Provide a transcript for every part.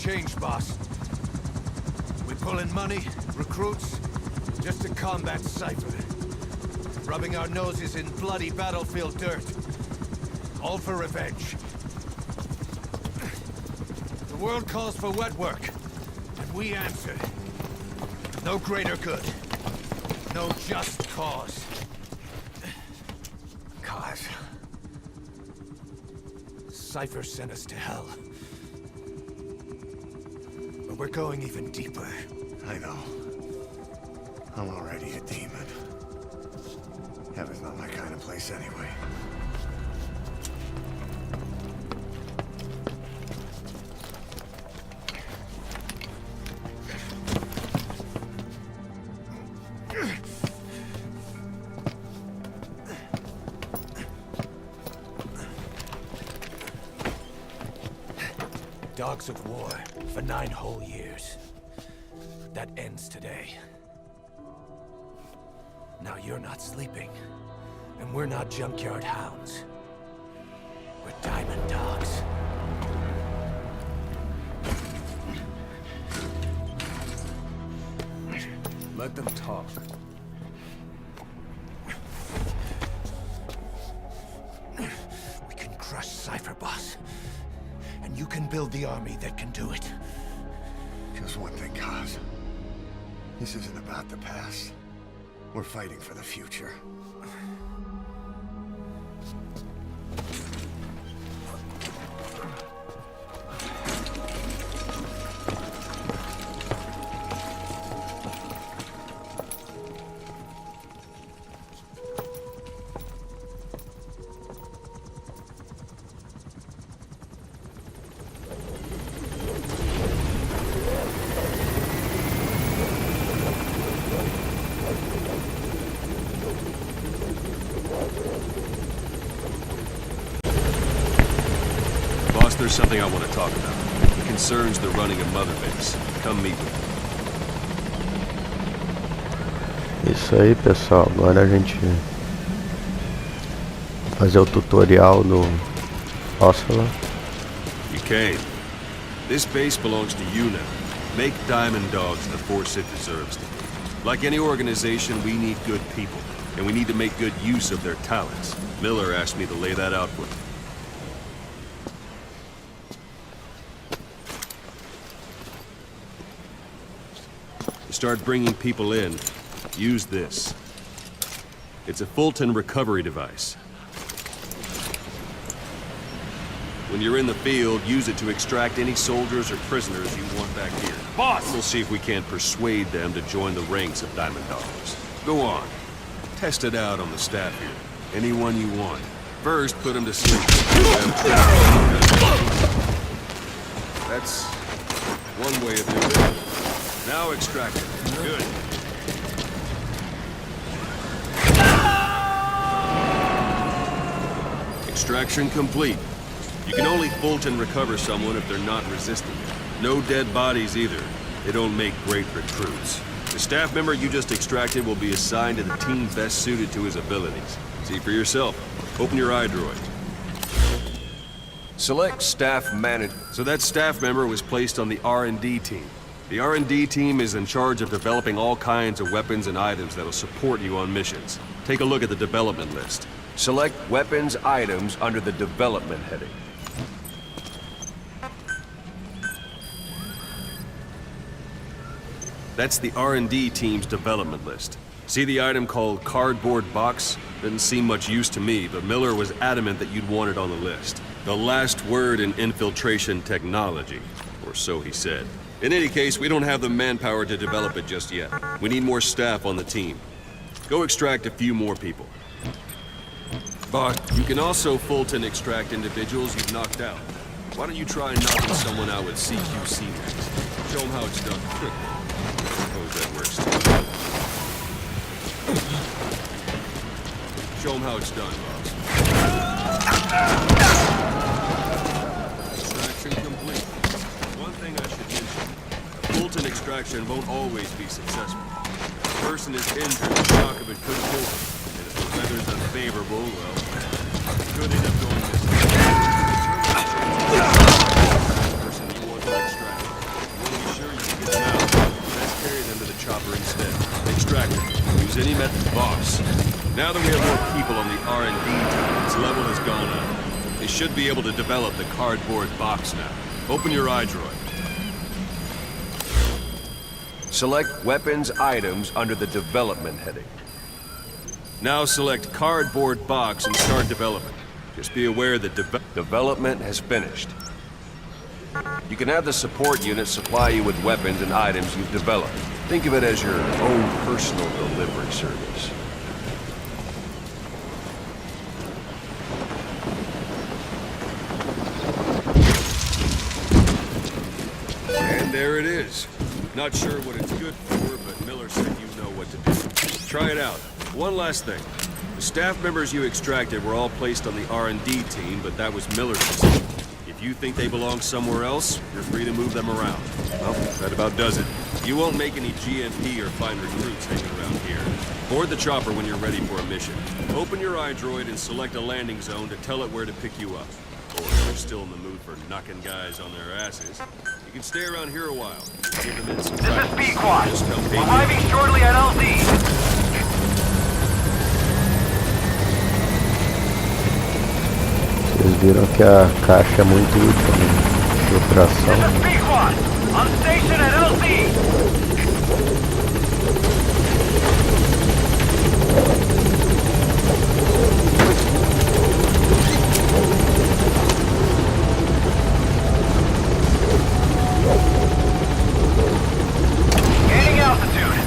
changed, boss. We pull in money, recruits, just to combat Cypher. Rubbing our noses in bloody battlefield dirt. All for revenge. The world calls for wet work, and we answer. No greater good. No just cause. Cause. Cypher sent us to hell. But we're going even deeper. I know. I'm already a demon. Heaven's not my kind of place anyway. Dogs of war for 9 whole years. That ends today. Now you're not sleeping, and we're not junkyard hounds. We're diamond dogs. Let them talk. We can crush Cypher, boss. And you can build the army that can do it. Just one thing, Kaz. This isn't about the past. We're fighting for the future. There's something I want to talk about. It concerns the running of Mother Base. Come meet me. Isso aí, pessoal. Agora a gente vai fazer o tutorial do Ocelot. You came. This base belongs to you now. Make Diamond Dogs the force it deserves to be. Like any organization, we need good people, and we need to make good use of their talents. Miller asked me to lay that out for you. Start bringing people in, use this. It's a Fulton recovery device. When you're in the field, use it to extract any soldiers or prisoners you want back here. Boss! We'll see if we can't persuade them to join the ranks of Diamond Dogs. Go on. Test it out on the staff here. Anyone you want. First, put them to sleep. That's one way of doing it. Now extract it. Good. Extraction complete. You can only Fulton recover someone if they're not resisting. No dead bodies either. They don't make great recruits. The staff member you just extracted will be assigned to the team best suited to his abilities. See for yourself. Open your eye droid. Select staff manager. So that staff member was placed on the R&D team. The R&D team is in charge of developing all kinds of weapons and items that'll support you on missions. Take a look at the development list. Select weapons items under the development heading. That's the R&D team's development list. See the item called cardboard box? Didn't seem much use to me, but Miller was adamant that you'd want it on the list. The last word in infiltration technology, or so he said. In any case, we don't have the manpower to develop it just yet. We need more staff on the team. Go extract a few more people. But you can also Fulton extract individuals you've knocked out. Why don't you try knocking someone out with CQC next? Show them how it's done. Suppose that works too. Show them how it's done, boss. Extraction complete. One thing I should mention. A Fulton extraction won't always be successful. If a person is injured, the shock of it could kill them. And if the weather's unfavorable, well, it could end up going missing. The person you want to extract. extractor. Use any method, boss. Now that we have more people on the R&D team, its level has gone up. They should be able to develop the cardboard box now. Open your iDroid. Select weapons items under the development heading. Now select cardboard box and start development. Just be aware that Development has finished. You can have the support unit supply you with weapons and items you've developed. Think of it as your own personal delivery service. And there it is. Not sure what it's good for, but Miller said you know what to do. Try it out. One last thing. The staff members you extracted were all placed on the R&D team, but that was Miller's decision. If you think they belong somewhere else, you're free to move them around. Well, that about does it. You won't make any GMP or find recruits hanging around here. Board the chopper when you're ready for a mission. Open your iDroid and select a landing zone to tell it where to pick you up. Or if you're still in the mood for knocking guys on their asses, you can stay around here a while. Give them in some This is B-Quad. Just come pay me. Arriving shortly at LZ. Vocês viram que a caixa é muito útil de operação. This is B-Quad. On station at LZ. Gaining altitude.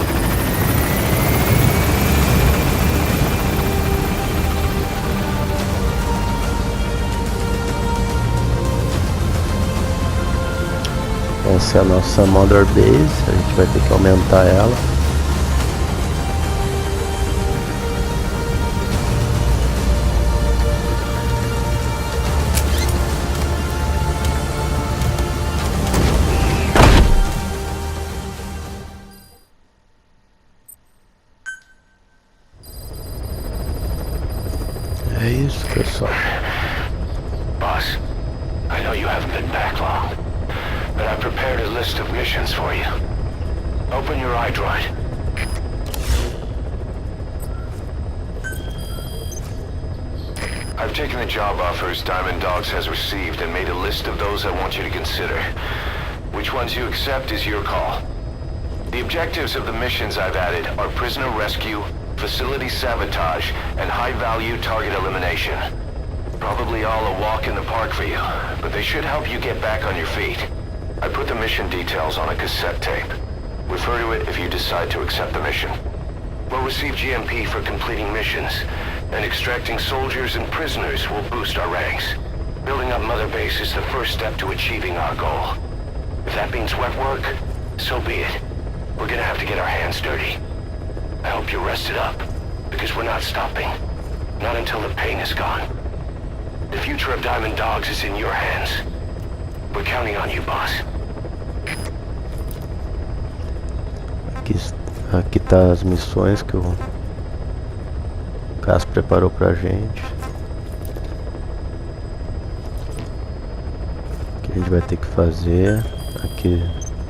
Essa é a nossa Mother Base, a gente vai ter que aumentar ela. É isso, pessoal. Boss, I know you haven't been back long, but I prepared a list of missions for you. Open your iDroid. I've taken the job offers Diamond Dogs has received and made a list of those I want you to consider. Which ones you accept is your call. The objectives of the missions I've added are prisoner rescue, facility sabotage, and high-value target elimination. Probably all a walk in the park for you, but they should help you get back on your feet. I put the mission details on a cassette tape. Refer to it if you decide to accept the mission. We'll receive GMP for completing missions, and extracting soldiers and prisoners will boost our ranks. Building up Mother Base is the first step to achieving our goal. If that means wet work, so be it. We're gonna have to get our hands dirty. I hope you're rested up, because we're not stopping. Not until the pain is gone. The future of Diamond Dogs is in your hands. We're counting on you, boss. Aqui tá as missões que o Cass preparou pra gente. Que a gente vai ter que fazer. Aqui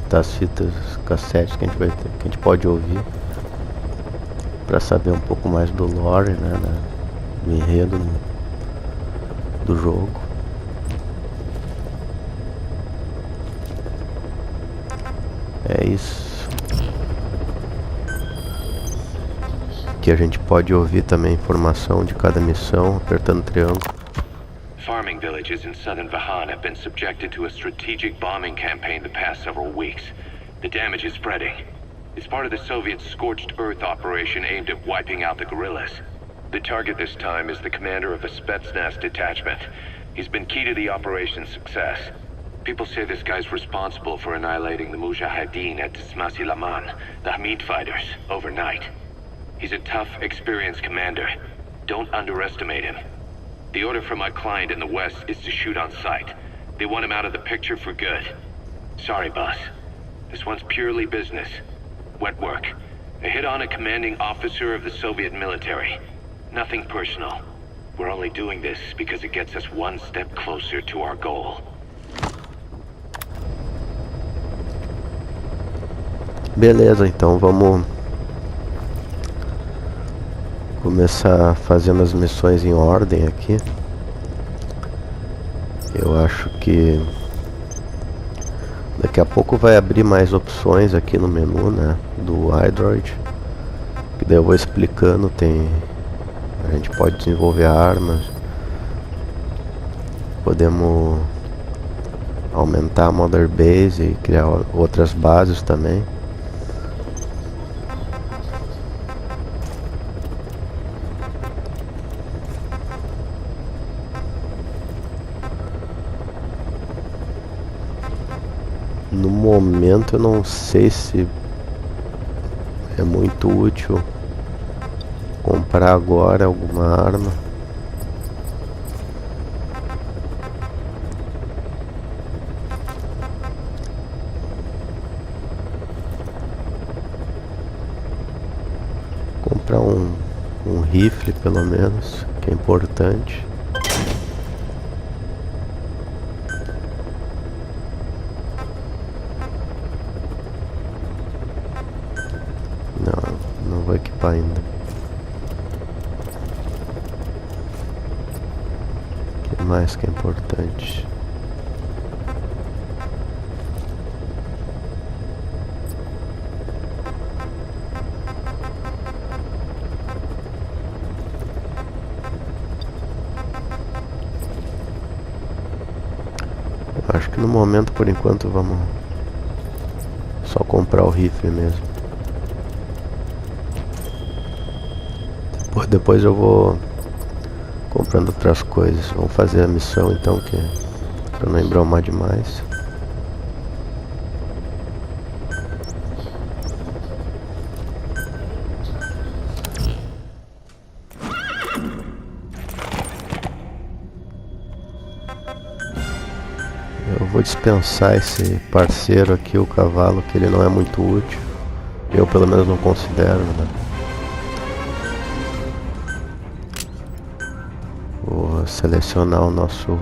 tá as fitas cassete que a gente vai ter, que a gente pode ouvir pra saber um pouco mais do lore, né, do enredo do jogo. É isso. Aqui a gente pode ouvir também a informação de cada missão apertando o triângulo. Farming villages in southern Vahan have been subjected to a strategic bombing campaign the past several weeks. The damage is spreading. It's part of the Soviet Scorched Earth operation aimed at wiping out the guerrillas. The target this time is the commander of a Spetsnaz detachment. He's been key to the operation's success. People say this guy's responsible for annihilating the Mujahideen at Smasilaman, the Hamid fighters, overnight. He's a tough, experienced commander. Don't underestimate him. The order from my client in the west is to shoot on sight. They want him out of the picture for good. Sorry, boss. This one's purely business. Wet work. A hit on a commanding officer of the Soviet military. Nothing personal. We're only doing this because it gets us one step closer to our goal. Beleza, então vamos começar fazendo as missões em ordem aqui. Eu acho que daqui a pouco vai abrir mais opções aqui no menu, né, do Android. Que daí eu vou explicando, a gente pode desenvolver armas. Podemos aumentar a Mother Base e criar outras bases também. No momento eu não sei se é muito útil comprar agora alguma arma. Comprar um rifle pelo menos, que é importante. Não vou equipar ainda. O que mais que é importante? Acho que no momento, por enquanto, vamos só comprar o rifle mesmo. Depois eu vou comprando outras coisas. Vamos fazer a missão então, que pra não embromar demais. Eu vou dispensar esse parceiro aqui, o cavalo, que ele não é muito útil. Eu pelo menos não considero, né? Vou selecionar o nosso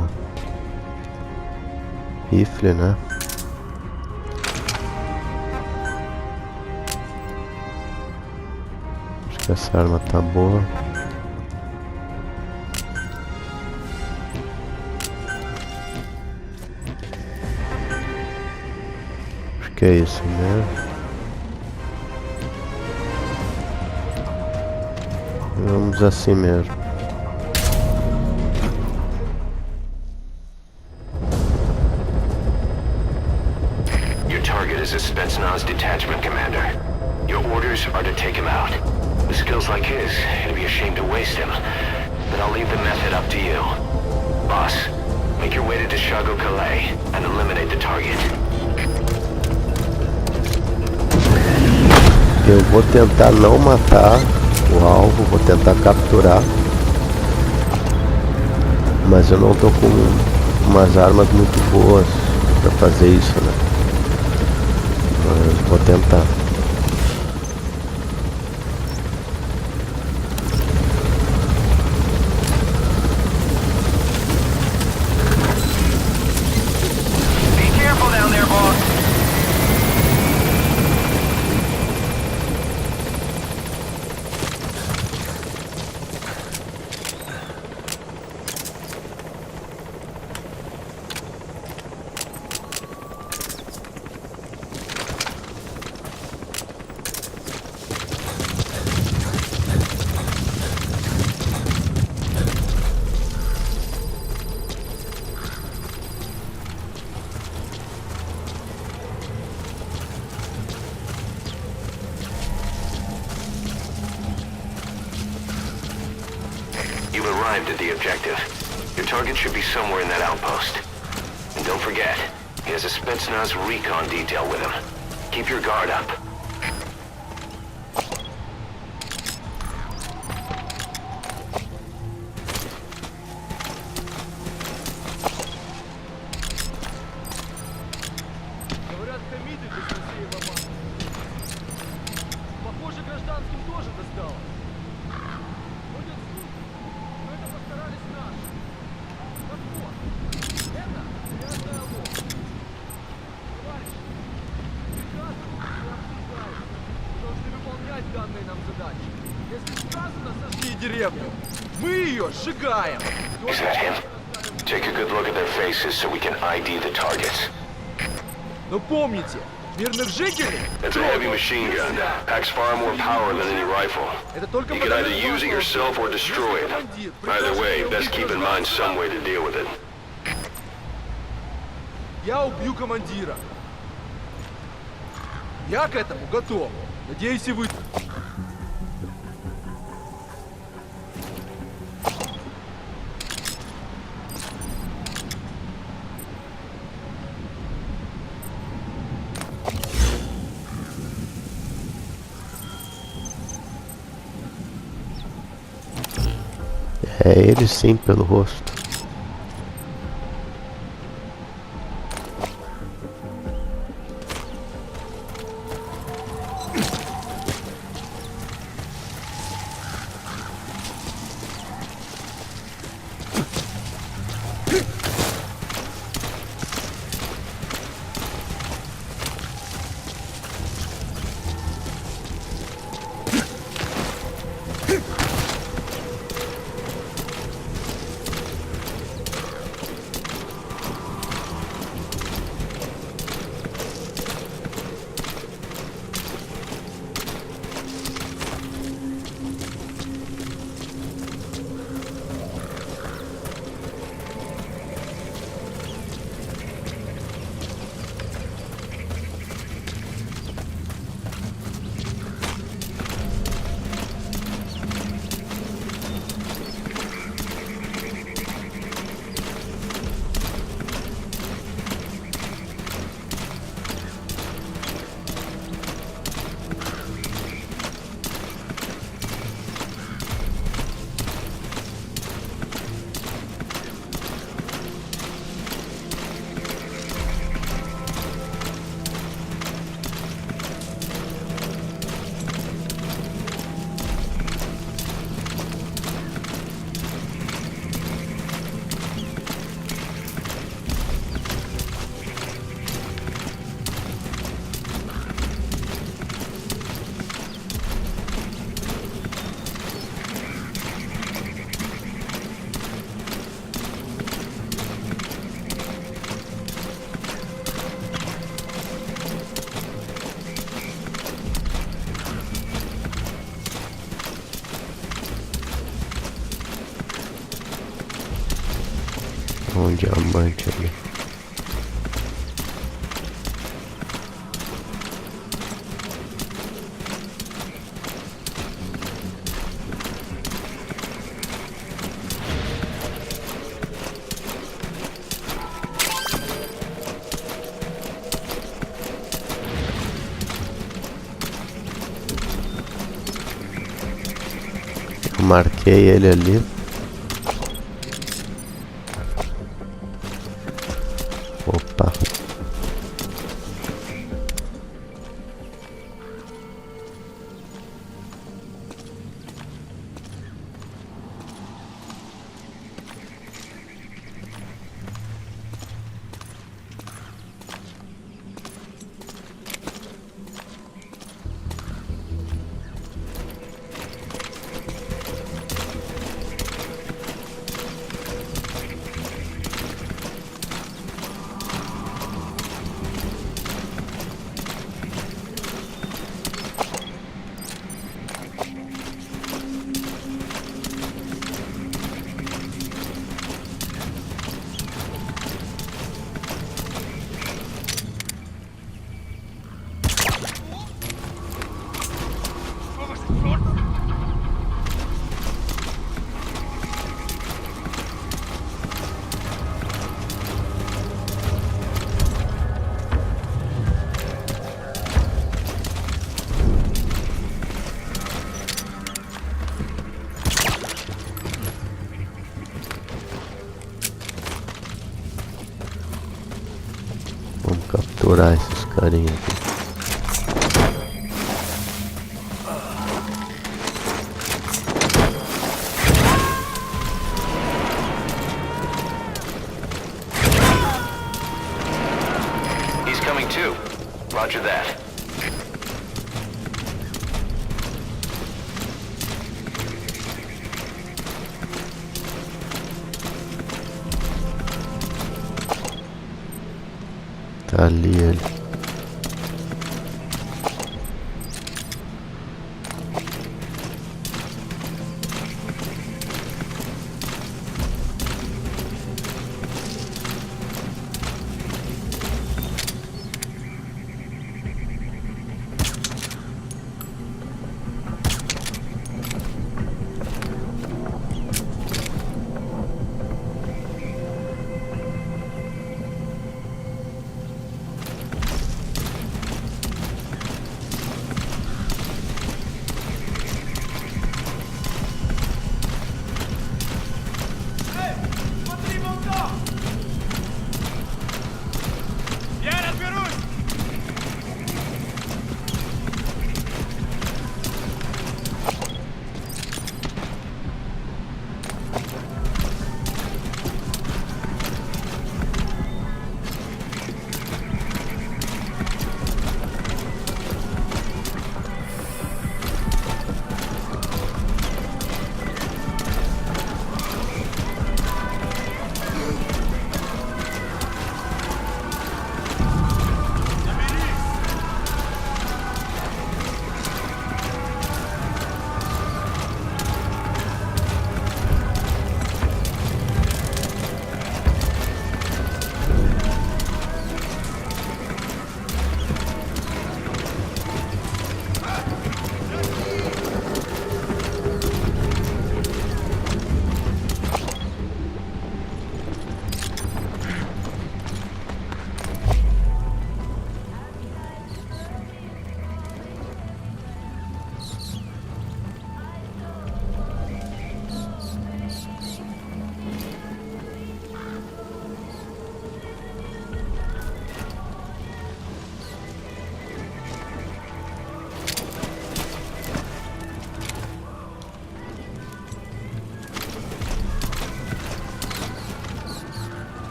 rifle, né? Acho que essa arma tá boa. Acho que é isso mesmo. Vamos assim mesmo. Is a Spetsnaz detachment commander. Your orders are to take him out. With skills like his, it'd be a shame to waste him. But I'll leave the method up to you. Boss, make your way to Deshago Calais and eliminate the target. Eu vou tentar não matar o alvo, vou tentar capturar. Mas eu não tô com umas armas muito boas pra fazer isso, né? Mas vou tentar. Be careful down there, boss. You've arrived at the objective. Your target should be somewhere in that outpost. And don't forget, he has a Spetsnaz recon detail with him. Keep your guard up. Говорят, хамиты без России ломают. Похоже, гражданским тоже достало. Ходят слухи, но это постарались наши. Так вот, это грязная ложь. Товарищи, приказы не обсуждаются. Мы должны выполнять данные нам задачи. Если сказано, сожги деревню, мы ее сжигаем. Is that him? Take a good look at their faces so we can ID the targets. Но помните, мирных жителей... It's a heavy machine gun. Packs far more power than any rifle. Это только You can either use it yourself or destroy it. Either way, best keep in mind some way to deal with it. Я убью командира. Я к этому готов. Надеюсь, и вы... É ele sim, pelo rosto. Diamante ali. Marquei ele ali. Opa. Vamos capturar esses carinhas aqui. He's coming too. Roger that. Ali ele.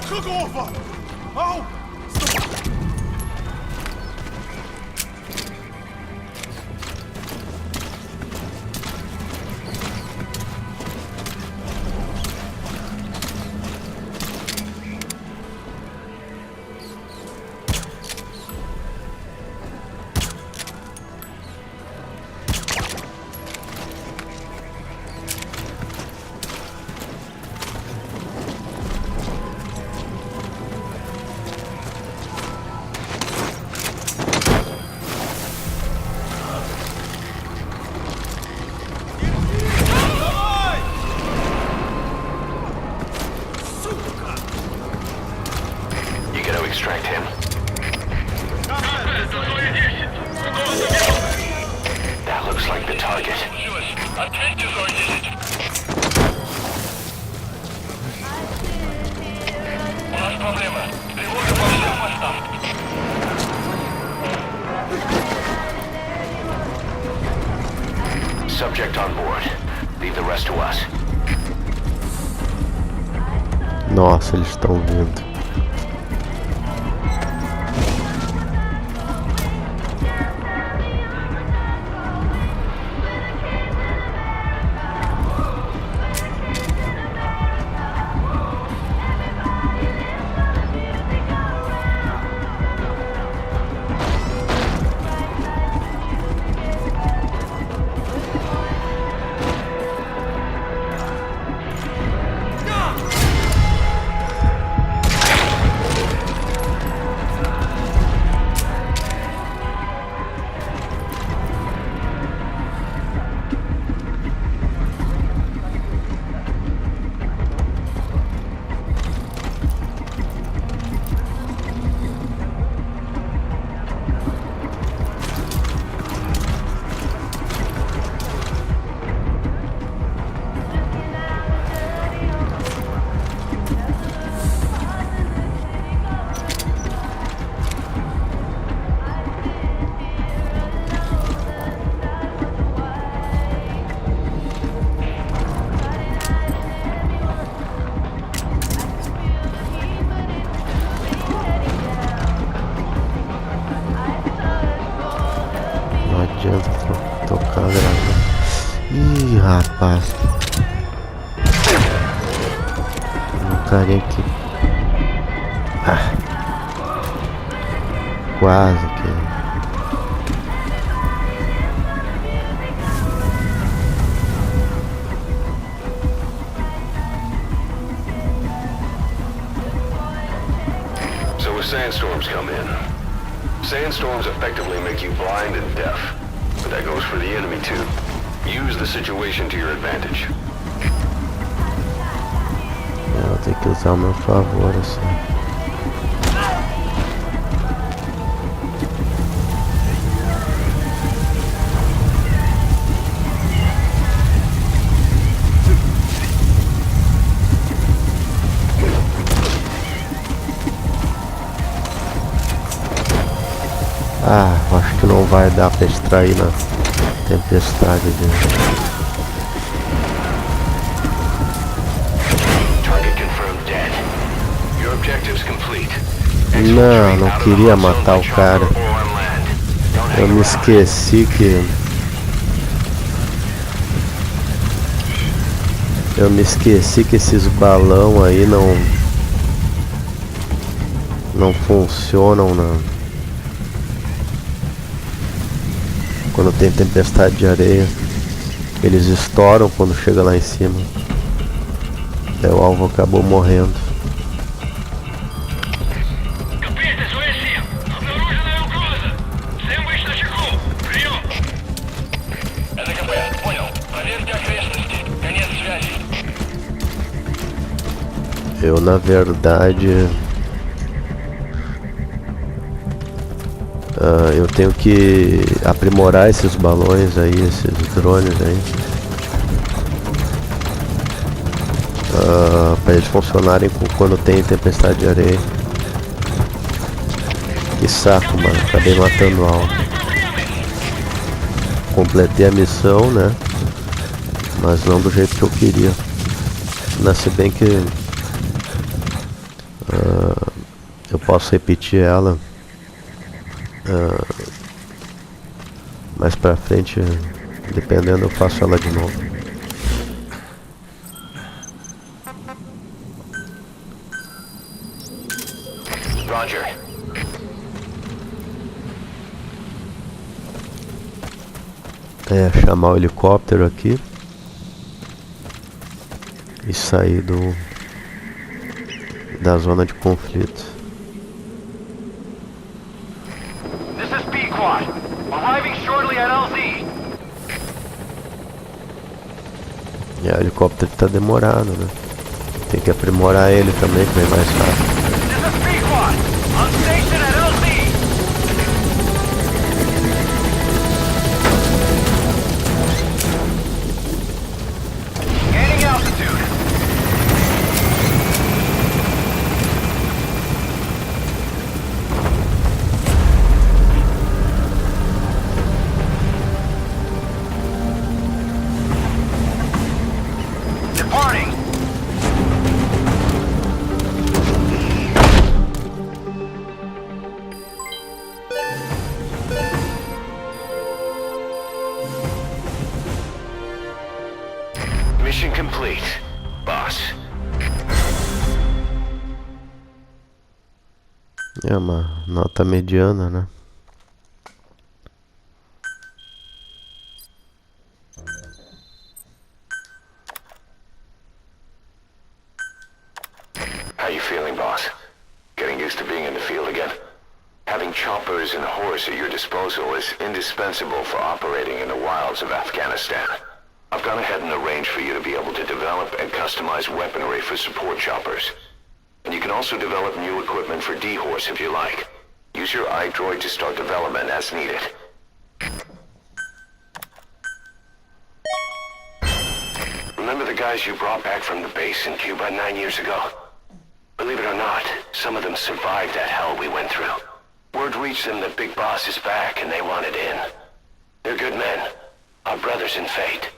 Kurwa! Au! Extract him. That looks like the target. Subject on board. Leave the rest to us. Nossa, eles estão vindo. carinha aqui. Ah. Quase que... So as sandstorms come in, sandstorms effectively make you blind and deaf, but that goes for the enemy too. Use the situation to your advantage. Eu vou ter que usar ao meu favor, assim. Ah, acho que não vai dar pra extrair na tempestade dele. Não, não queria matar o cara. Eu me esqueci que... Eu me esqueci que esses balão aí não funcionam quando tem tempestade de areia. Eles estouram quando chega lá em cima. Daí o alvo acabou morrendo. Eu, na verdade, eu tenho que aprimorar esses balões aí, esses drones aí, para eles funcionarem quando tem tempestade de areia. Que saco, mano, acabei matando o alvo. Completei a missão, né? Mas não do jeito que eu queria. Se bem que eu posso repetir ela mais pra frente, dependendo, eu faço ela de novo. Roger. Chamar o helicóptero aqui e sair da zona de conflito. This is B-Quad. Arriving shortly at LZ. O helicóptero tá demorado, né? Tem que aprimorar ele também, que vai mais rápido. This is B-Quad. On station at LZ. Gaining altitude. Departing. Mission complete, boss. É uma nota mediana, né? How you feeling, boss? Getting used to being in the field again? Having choppers and horse at your disposal is indispensable for operating in the wilds of Afghanistan. I've gone ahead and arranged for you to be able to develop and customize weaponry for support choppers. And you can also develop new equipment for D-Horse if you like. Use your iDroid to start development as needed. Remember the guys you brought back from the base in Cuba 9 years ago? Believe it or not, some of them survived that hell we went through. Word reached them that Big Boss is back and they wanted in. They're good men, our brothers in fate.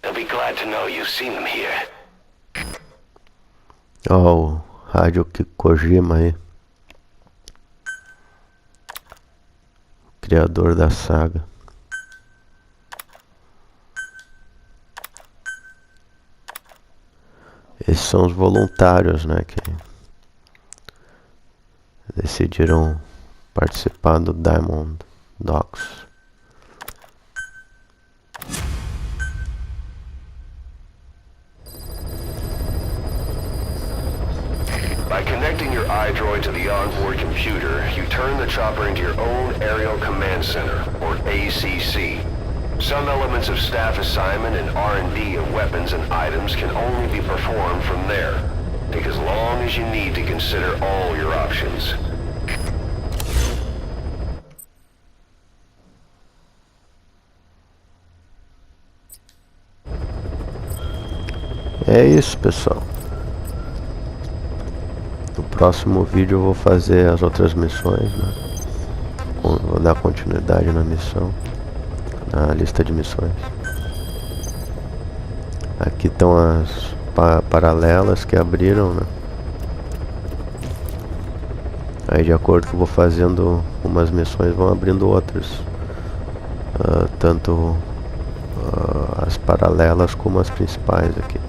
They'll be glad to know you've seen them here. O rádio Kojima aí, criador da saga. Esses são os voluntários, né, que decidiram participar do Diamond Dogs. By connecting your iDroid to the onboard computer, you turn the chopper into your own Aerial Command Center, or ACC. Some elements of staff assignment and R&D of weapons and items can only be performed from there. Take as long as you need to consider all your options. É isso, pessoal. No próximo vídeo eu vou fazer as outras missões, né? Vou dar continuidade na missão, na lista de missões. Aqui estão as paralelas que abriram, né? Aí de acordo que eu vou fazendo umas missões, vão abrindo outras. Tanto as paralelas como as principais aqui.